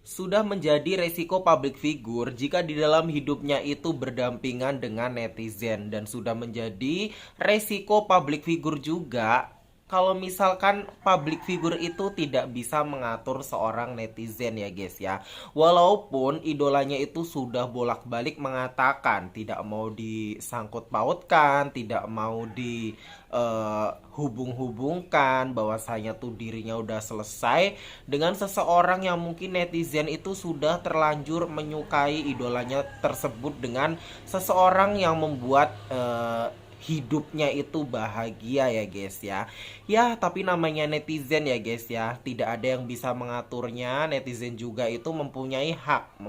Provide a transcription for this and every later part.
sudah menjadi resiko public figure jika di dalam hidupnya itu berdampingan dengan netizen, dan sudah menjadi resiko public figure juga kalau misalkan public figure itu tidak bisa mengatur seorang netizen ya guys ya. Walaupun idolanya itu sudah bolak-balik mengatakan tidak mau disangkut pautkan, tidak mau dihubung-hubungkan, bahwasanya tuh dirinya udah selesai dengan seseorang yang mungkin netizen itu sudah terlanjur menyukai idolanya tersebut dengan seseorang yang membuat hidupnya itu bahagia ya guys ya. Ya, tapi namanya netizen ya guys ya, tidak ada yang bisa mengaturnya. Netizen juga itu mempunyai hak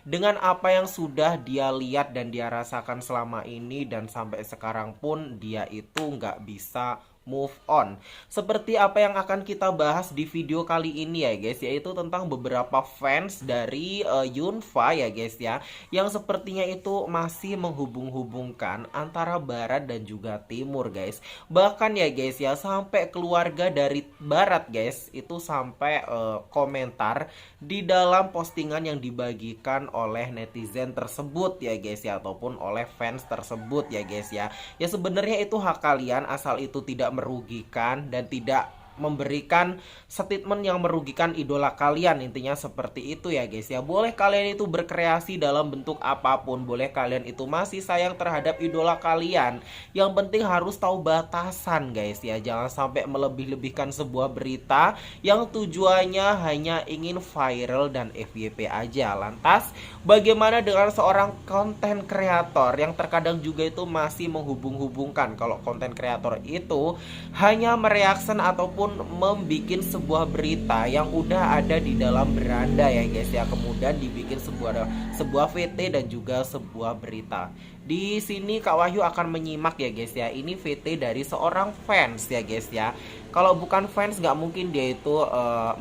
dengan apa yang sudah dia lihat dan dia rasakan selama ini, dan sampai sekarang pun dia itu nggak bisa move on. Seperti apa yang akan kita bahas di video kali ini ya guys, yaitu tentang beberapa fans dari Yunfa ya guys ya, yang sepertinya itu masih menghubung-hubungkan antara barat dan juga timur guys. Bahkan ya guys ya, sampai keluarga dari barat guys itu sampai komentar di dalam postingan yang dibagikan oleh netizen tersebut ya guys ya, ataupun oleh fans tersebut ya guys ya. Ya sebenarnya itu hak kalian asal itu tidak merugikan dan tidak memberikan statement yang merugikan idola kalian, intinya seperti itu ya guys ya. Boleh kalian itu berkreasi dalam bentuk apapun, boleh kalian itu masih sayang terhadap idola kalian, yang penting harus tahu batasan guys ya. Jangan sampai melebih-lebihkan sebuah berita yang tujuannya hanya ingin viral dan FYP aja. Lantas bagaimana dengan seorang konten kreator yang terkadang juga itu masih menghubung-hubungkan kalau konten kreator itu hanya mereaction ataupun membikin sebuah berita yang udah ada di dalam beranda ya guys ya, kemudian dibikin sebuah VT dan juga sebuah berita. Di sini Kak Wahyu akan menyimak ya guys ya, ini VT dari seorang fans ya guys ya. Kalau bukan fans nggak mungkin dia itu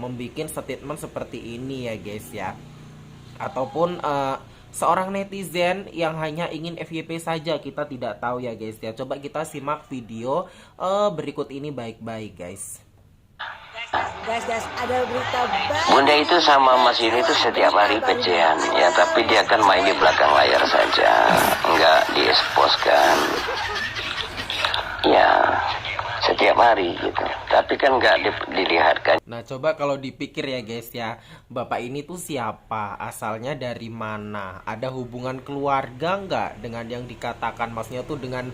membikin statement seperti ini ya guys ya, ataupun seorang netizen yang hanya ingin FYP saja, kita tidak tahu ya guys ya. Coba kita simak video berikut ini baik-baik guys. Guys, ada berita baik. Bunda itu sama Mas ini tuh setiap hari pecehan ya, tapi dia kan main di belakang layar saja, nggak dieksposkan. Ya, setiap hari gitu, tapi kan nggak dilihatkan. Nah coba kalau dipikir ya guys ya, bapak ini tuh siapa, asalnya dari mana, ada hubungan keluarga nggak dengan yang dikatakan, maksudnya tuh dengan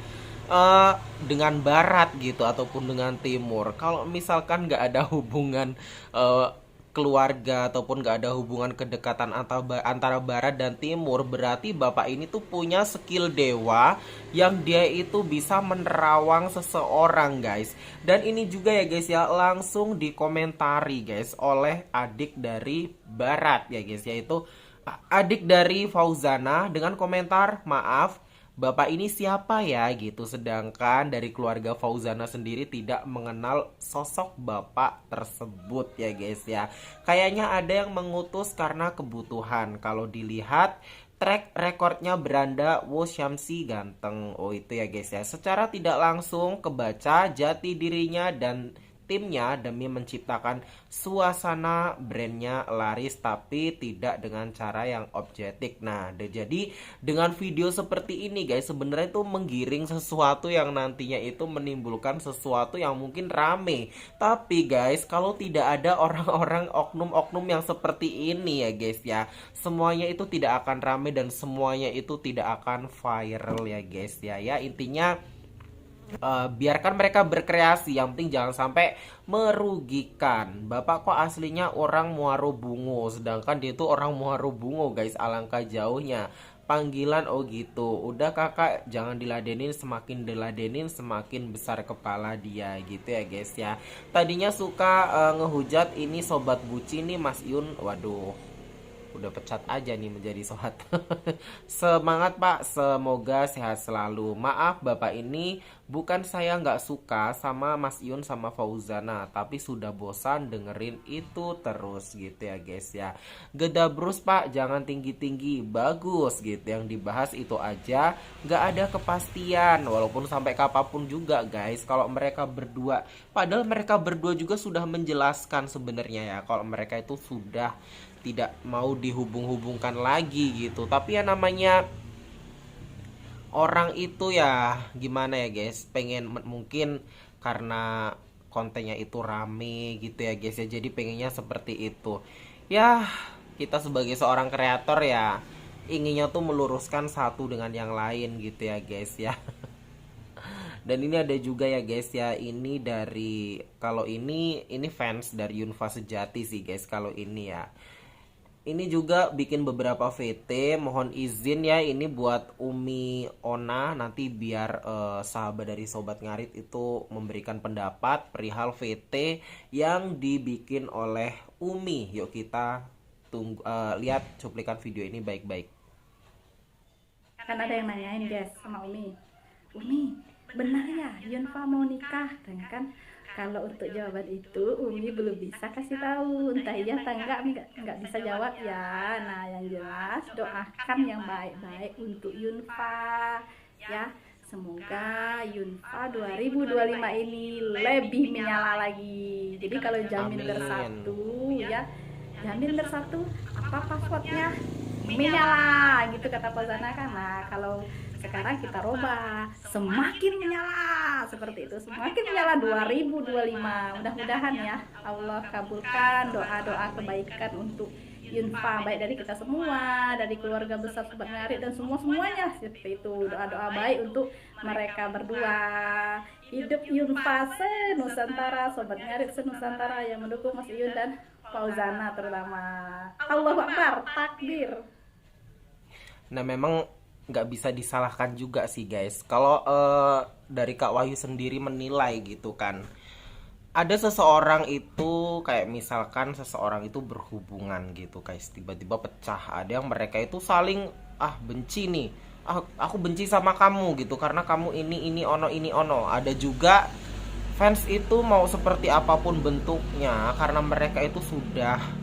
barat gitu ataupun dengan timur. Kalau misalkan nggak ada hubungan keluarga ataupun nggak ada hubungan kedekatan antara barat dan timur, berarti bapak ini tuh punya skill dewa yang dia itu bisa menerawang seseorang guys. Dan ini juga ya guys ya, langsung dikomentari guys oleh adik dari barat ya guys, yaitu adik dari Fauzana dengan komentar, maaf bapak ini siapa ya gitu. Sedangkan dari keluarga Fauzana sendiri tidak mengenal sosok bapak tersebut ya guys ya. Kayaknya ada yang mengutus karena kebutuhan. Kalau dilihat track recordnya beranda, wo Syamsi ganteng. Oh itu ya guys ya, secara tidak langsung kebaca jati dirinya dan timnya demi menciptakan suasana brandnya laris, tapi tidak dengan cara yang objektif. Nah jadi dengan video seperti ini guys, sebenarnya itu menggiring sesuatu yang nantinya itu menimbulkan sesuatu yang mungkin rame. Tapi guys, kalau tidak ada orang-orang oknum-oknum yang seperti ini ya guys ya, semuanya itu tidak akan rame dan semuanya itu tidak akan viral ya guys ya. Ya intinya biarkan mereka berkreasi, yang penting jangan sampai merugikan. Bapak kok aslinya orang Muaro Bungo, sedangkan dia itu orang Muaro Bungo guys, alangkah jauhnya panggilan. Oh gitu, udah kakak jangan diladenin, semakin diladenin semakin besar kepala dia gitu ya guys ya. Tadinya suka ngehujat ini sobat bucin nih Mas Yun, waduh Udah pecat aja nih menjadi sohat. Semangat Pak, semoga sehat selalu. Maaf Bapak, ini bukan saya nggak suka sama Mas Iyun sama Fauzana, tapi sudah bosan dengerin itu terus gitu ya guys ya. Gedabrus Pak, jangan tinggi-tinggi, bagus gitu. Yang dibahas itu aja, nggak ada kepastian. Walaupun sampai kapanpun juga guys, kalau mereka berdua, padahal mereka berdua juga sudah menjelaskan sebenarnya ya, kalau mereka itu sudah tidak mau dihubung-hubungkan lagi gitu. Tapi ya namanya orang itu ya gimana ya guys, pengen mungkin karena kontennya itu rame gitu ya guys ya, jadi pengennya seperti itu ya. Kita sebagai seorang kreator ya inginnya tuh meluruskan satu dengan yang lain gitu ya guys ya. Dan ini ada juga ya guys ya, ini dari, kalau ini fans dari Yunfa Sejati sih guys. Kalau ini ya, ini juga bikin beberapa VT, mohon izin ya ini buat Umi Ona, nanti biar sahabat dari Sobat Ngarit itu memberikan pendapat perihal VT yang dibikin oleh Umi. Yuk kita tunggu, lihat cuplikan video ini baik-baik. Kan ada yang nanyain guys sama Umi benar ya Yunfa mau nikah? Dan kan kalau untuk jawaban itu Umi belum bisa kasih tahu, entah iya atau enggak bisa jawab ya. Nah yang jelas doakan yang baik-baik untuk Yunfa ya. Semoga Yunfa 2025 ini lebih menyala lagi. Jadi kalau Jaminder Amin. 1 ya, Jaminder 1 apa passwordnya? Menyala gitu kata Fauzana kan. Nah kalau sekarang kita robah semakin menyala seperti itu, semakin menyala 2025. Mudah-mudahan ya Allah kabulkan doa-doa kebaikan untuk Yunfa, baik dari kita semua, dari keluarga besar Sobat Ngarit dan semuanya seperti itu. Doa-doa baik untuk mereka berdua. Hidup Yunfa senusantara, Sobat Ngarit senusantara yang mendukung Mas Iyun dan Fauzana terutama. Allahu Akbar, takbir. Nah memang nggak bisa disalahkan juga sih guys. Kalau dari Kak Wahyu sendiri menilai gitu kan, ada seseorang itu kayak misalkan seseorang itu berhubungan gitu guys, tiba-tiba pecah. Ada yang mereka itu saling benci nih, aku benci sama kamu gitu karena kamu ini ono. Ada juga fans itu mau seperti apapun bentuknya, karena mereka itu sudah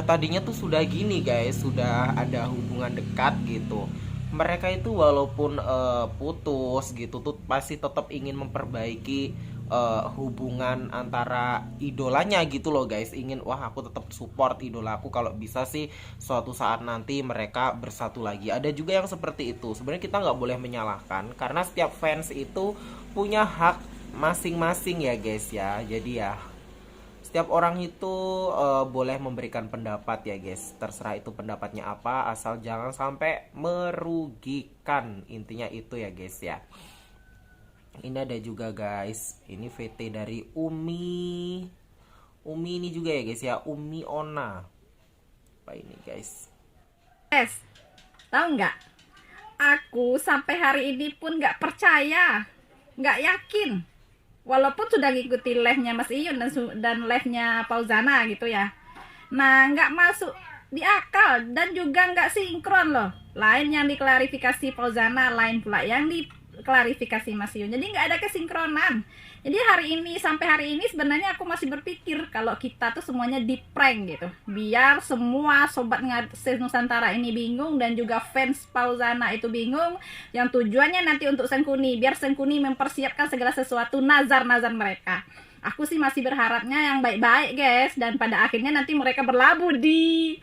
tadinya tuh sudah gini guys, sudah ada hubungan dekat gitu. Mereka itu walaupun putus gitu tuh pasti tetap ingin memperbaiki hubungan antara idolanya gitu loh guys. Ingin, wah aku tetap support idolaku, kalau bisa sih suatu saat nanti mereka bersatu lagi. Ada juga yang seperti itu. Sebenarnya kita nggak boleh menyalahkan, karena setiap fans itu punya hak masing-masing ya guys ya. Jadi ya setiap orang itu boleh memberikan pendapat ya guys. Terserah itu pendapatnya apa, asal jangan sampai merugikan. Intinya itu ya guys ya. Ini ada juga guys, ini VT dari Umi ini juga ya guys ya, Umi Ona. Apa ini guys? Guys, tahu nggak? Aku sampai hari ini pun nggak percaya, nggak yakin. Walaupun sudah ngikuti live-nya Mas Iyun dan live-nya Fauzana gitu ya. Nah, nggak masuk di akal dan juga nggak sinkron loh. Lain yang diklarifikasi Fauzana, lain pula yang diklarifikasi Mas Iyun. Jadi nggak ada kesinkronan. Jadi sampai hari ini sebenarnya aku masih berpikir kalau kita tuh semuanya di prank gitu. Biar semua Sobat Ngarit Nusantara ini bingung dan juga fans Fauzana itu bingung. Yang tujuannya nanti untuk Sengkuni, biar Sengkuni mempersiapkan segala sesuatu nazar-nazar mereka. Aku sih masih berharapnya yang baik-baik guys, dan pada akhirnya nanti mereka berlabuh di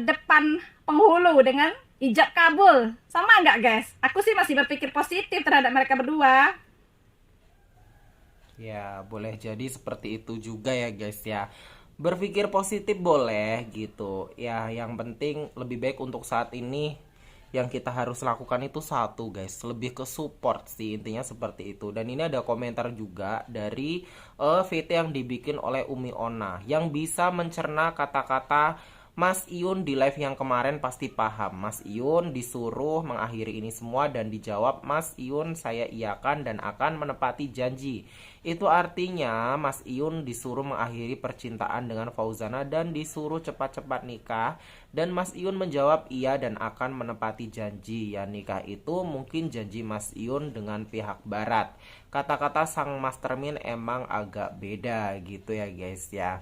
depan penghulu dengan ijab kabul. Sama nggak guys? Aku sih masih berpikir positif terhadap mereka berdua. Ya boleh jadi seperti itu juga ya guys ya. Berpikir positif boleh gitu ya. Yang penting lebih baik untuk saat ini yang kita harus lakukan itu satu guys, lebih ke support sih, intinya seperti itu. Dan ini ada komentar juga dari VT yang dibikin oleh Umi Ona, yang bisa mencerna kata-kata Mas Iyun di live yang kemarin pasti paham. Mas Iyun disuruh mengakhiri ini semua dan dijawab, Mas Iyun saya iakan dan akan menepati janji. Itu artinya Mas Iyun disuruh mengakhiri percintaan dengan Fauzana dan disuruh cepat-cepat nikah. Dan Mas Iyun menjawab iya dan akan menepati janji. Ya, nikah itu mungkin janji Mas Iyun dengan pihak barat. Kata-kata sang mastermind emang agak beda gitu ya guys ya.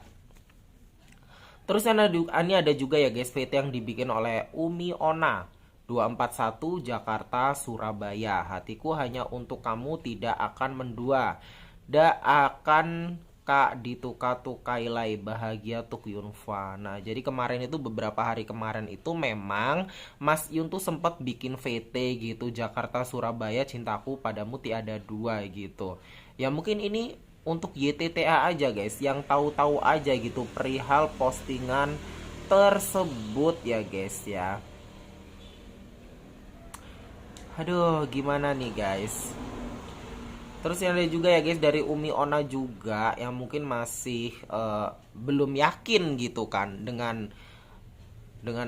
Terus ini ada juga ya guys VT yang dibikin oleh Umi Ona 241 Jakarta Surabaya. Hatiku hanya untuk kamu tidak akan mendua. Da akan kak dituka-tukailai bahagia tuk Yunfa. Nah jadi kemarin itu beberapa hari kemarin itu memang Mas Yun tuh sempat bikin VT gitu, Jakarta Surabaya cintaku padamu tiada dua gitu. Ya mungkin ini untuk YTTA aja guys, yang tahu-tahu aja gitu perihal postingan tersebut ya guys ya. Aduh gimana nih guys. Terus yang ada juga ya guys dari Umi Ona juga yang mungkin masih belum yakin gitu kan dengan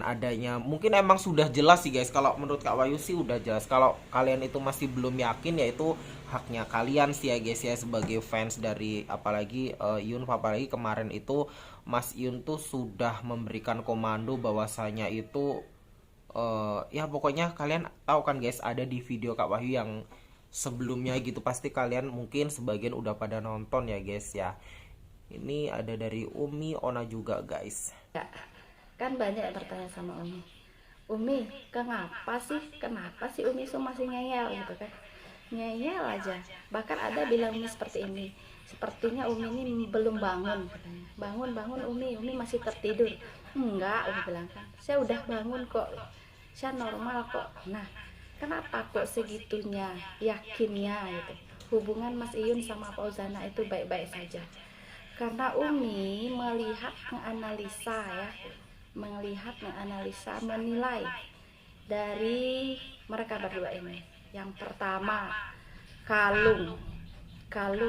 adanya, mungkin emang sudah jelas sih guys, kalau menurut Kak Wahyu sih udah jelas. Kalau kalian itu masih belum yakin ya itu haknya kalian sih ya guys ya, sebagai fans dari apalagi Yun. Apalagi kemarin itu Mas Yun tuh sudah memberikan komando bahwasanya itu ya pokoknya kalian tahu kan guys, ada di video Kak Wahyu yang sebelumnya gitu, pasti kalian mungkin sebagian udah pada nonton ya guys ya. Ini ada dari Umi Ona juga guys. Kan banyak yang bertanya sama Umi, kenapa sih Umi itu masih ngeyel gitu kan, ngeyel aja. Bahkan ada bilang Umi seperti ini, sepertinya Umi ini belum bangun katanya. Bangun Umi masih tertidur. Enggak, Umi bilang kan, saya udah bangun kok, saya normal kok. Nah kenapa kok segitunya yakinnya gitu hubungan Mas Iyun sama Fauzana itu baik-baik saja? Karena Umi melihat, menganalisa, menilai dari mereka berdua ini. Yang pertama, kalung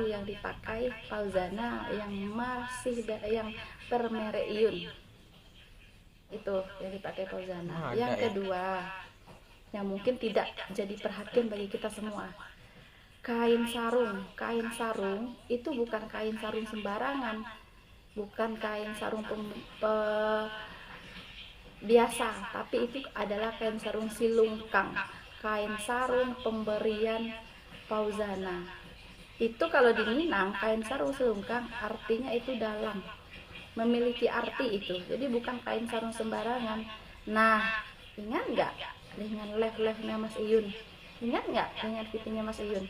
yang dipakai Fauzana yang bermerek Iyun, itu yang dipakai Fauzana. Yang kedua, yang mungkin tidak jadi perhatian bagi kita semua, kain sarung itu bukan kain sarung sembarangan, bukan kain sarung biasa, tapi itu adalah kain sarung silungkang, kain sarung pemberian Fauzana. Itu kalau di Minang kain sarung silungkang artinya itu dalam, memiliki arti itu, jadi bukan kain sarung sembarangan. Nah ingat nggak dengan live-nya Mas Iyun? Ingat nggak dengan VT-nya Mas Iyun?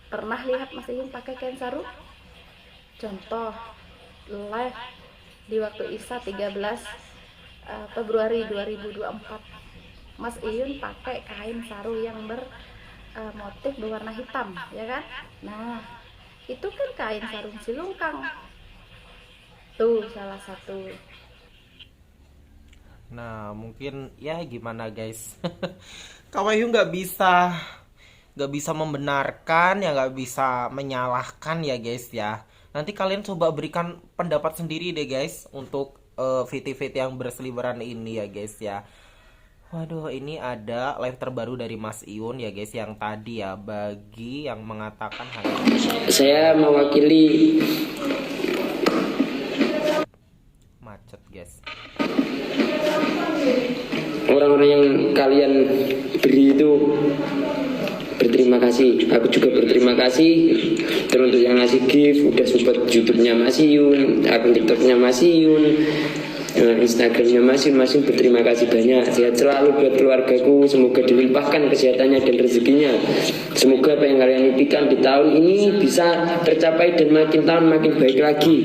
Pernah lihat Mas Iyun pakai kain sarung? Contoh live di waktu Isa 13 Februari 2024, Mas Iyun pakai kain sarung yang bermotif berwarna hitam, ya kan? Nah itu kan kain sarung silungkang, tuh salah satu. Nah mungkin ya gimana guys, Kak Wahyu nggak bisa membenarkan ya, nggak bisa menyalahkan ya guys ya. Nanti kalian coba berikan pendapat sendiri deh guys untuk VT-VT yang berseliweran ini ya guys ya. Waduh, ini ada live terbaru dari Mas Iyun ya guys, yang tadi ya, bagi yang mengatakan hanya saya mewakili macet guys. Orang-orang yang kalian beri itu berterima kasih. Aku juga berterima kasih teruntuk yang ngasih gift, udah support YouTube-nya Mas Iyun, akun TikTok-nya Mas Iyun, Instagram-nya Mas Iyun berterima kasih banyak. Sehat selalu buat keluargaku, semoga dilimpahkan kesehatannya dan rezekinya. Semoga apa yang kalian impikan di tahun ini bisa tercapai dan makin tahun makin baik lagi.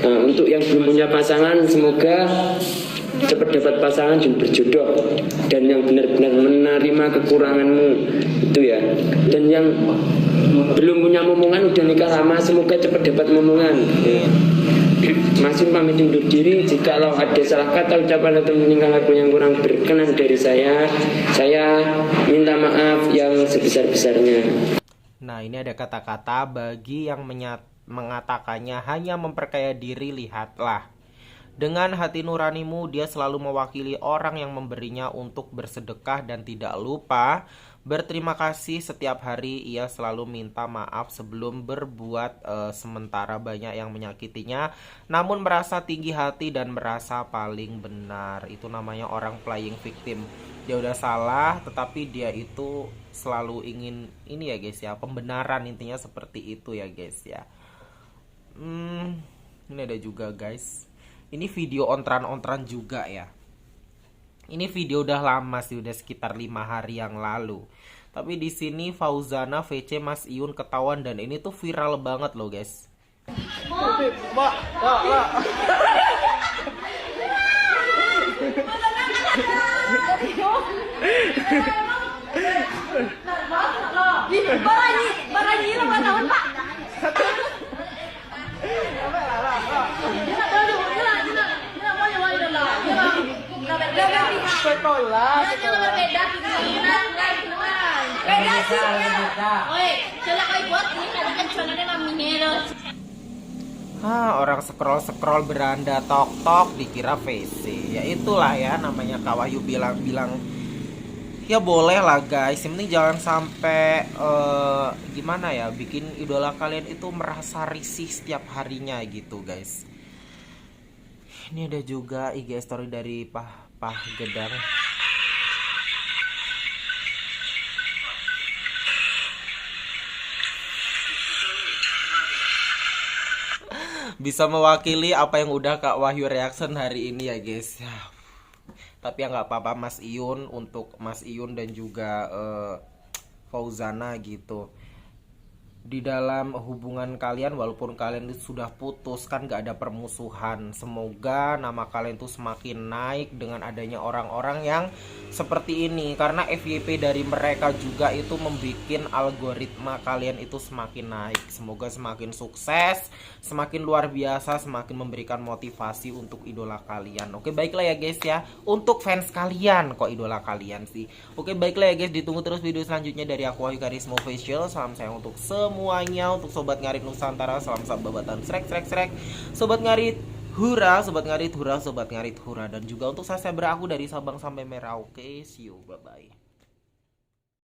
Untuk yang belum punya pasangan, semoga cepat dapat pasangan dan berjodoh, dan yang benar-benar menerima kekuranganmu itu ya. Dan yang belum punya momongan udah nikah lama, semoga cepat dapat momongan ya. Masih pamit undur diri. Jikalau ada salah kata, ucapan atau meninggal aku yang kurang berkenan dari saya minta maaf yang sebesar-besarnya. Nah ini ada kata-kata bagi yang mengatakannya hanya memperkaya diri, lihatlah. Dengan hati nuranimu, dia selalu mewakili orang yang memberinya untuk bersedekah dan tidak lupa berterima kasih setiap hari. Ia selalu minta maaf sebelum berbuat sementara banyak yang menyakitinya, namun merasa tinggi hati dan merasa paling benar. Itu namanya orang playing victim. Dia udah salah, tetapi dia itu selalu ingin ini ya guys ya, pembenaran, intinya seperti itu ya guys ya. Ini ada juga guys. Ini video ontran-ontran juga ya. Ini video udah lama sih, udah sekitar 5 hari yang lalu. Tapi di sini Fauzana VC Mas Iyun ketahuan dan ini tuh viral banget loh guys. Orang scroll beranda tok dikira VC. Ya itulah ya namanya Kak Wahyu bilang ya boleh lah guys, yang penting jangan sampai gimana ya, bikin idola kalian itu merasa risih setiap harinya gitu guys. Ini ada juga IG story dari Pah Gedang. Bisa mewakili apa yang udah Kak Wahyu reaction hari ini ya guys. Tapi ya nggak apa-apa Mas Iyun, untuk Mas Iyun dan juga Fauzana gitu. Di dalam hubungan kalian, walaupun kalian itu sudah putus kan gak ada permusuhan, semoga nama kalian tuh semakin naik dengan adanya orang-orang yang seperti ini. Karena FYP dari mereka juga itu membuat algoritma kalian itu semakin naik. Semoga semakin sukses, semakin luar biasa, semakin memberikan motivasi untuk idola kalian. Oke baiklah ya guys ya, untuk fans kalian kok idola kalian sih. Oke baiklah ya guys, ditunggu terus video selanjutnya dari aku Wahyu Karisma Official. Salam sayang untuk semuanya, untuk Sobat Ngarit Nusantara, salam sababatan srek. Sobat Ngarit hura, Sobat Ngarit hura, Sobat Ngarit hura. Dan juga untuk saya beraku dari Sabang sampai Merauke. See you, bye bye.